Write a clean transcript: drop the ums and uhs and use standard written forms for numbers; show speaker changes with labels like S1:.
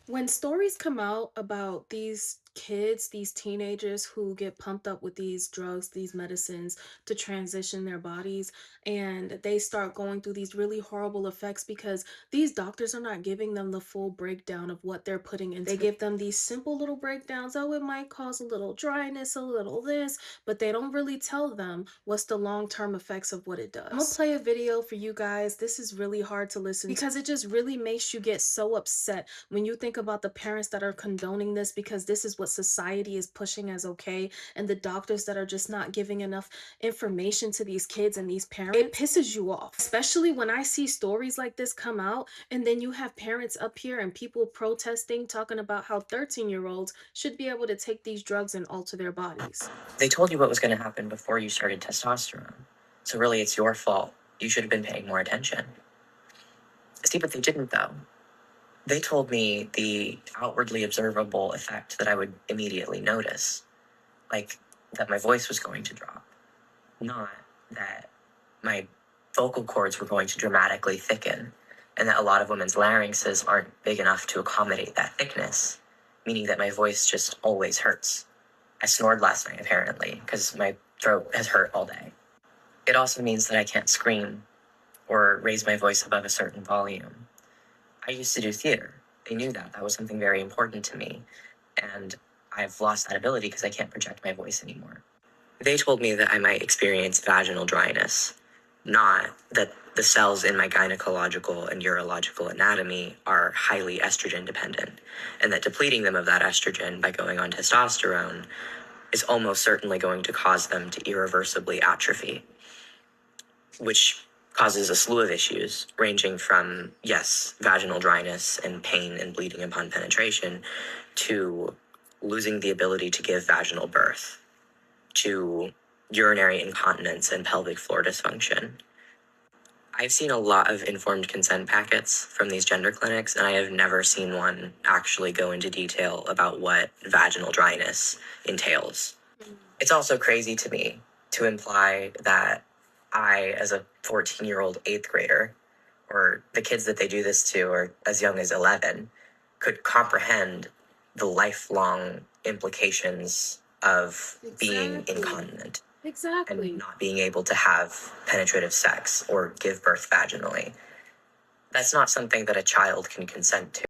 S1: When stories come out about these kids, these teenagers who get pumped up with these drugs, these medicines to transition their bodies, and they start going through these really horrible effects because these doctors are not giving them the full breakdown of what they're putting into. They give them these simple little breakdowns. Oh, it might cause a little dryness, a little this, but they don't really tell them what's the long-term effects of what it does. I'm gonna play a video for you guys. This is really hard to listen to because it just really makes you get so upset when you think about the parents that are condoning this because this is what society is pushing as okay, and the doctors that are just not giving enough information to these kids and these parents. It pisses you off, especially when I see stories like this come out, and then you have parents up here and people protesting, talking about how 13-year-olds should be able to take these drugs and alter their bodies.
S2: They told you what was going to happen before you started testosterone. So really, it's your fault. You should have been paying more attention. See, but they didn't, though. They told me the outwardly observable effect that I would immediately notice, like that my voice was going to drop, not that my vocal cords were going to dramatically thicken, and that a lot of women's larynxes aren't big enough to accommodate that thickness, meaning that my voice just always hurts. I snored last night, apparently, because my throat has hurt all day. It also means that I can't scream or raise my voice above a certain volume. I used to do theater. They knew that. That was something very important to me. And I've lost that ability because I can't project my voice anymore. They told me that I might experience vaginal dryness, not that the cells in my gynecological and urological anatomy are highly estrogen dependent, and that depleting them of that estrogen by going on testosterone is almost certainly going to cause them to irreversibly atrophy, which causes a slew of issues ranging from, yes, vaginal dryness and pain and bleeding upon penetration, to losing the ability to give vaginal birth, to urinary incontinence and pelvic floor dysfunction. I've seen a lot of informed consent packets from these gender clinics, and I have never seen one actually go into detail about what vaginal dryness entails. It's also crazy to me to imply that I, as a 14-year-old eighth grader, or the kids that they do this to are as young as 11, could comprehend the lifelong implications of being incontinent
S1: Exactly.
S2: and not being able to have penetrative sex or give birth vaginally. That's not something that a child can consent to.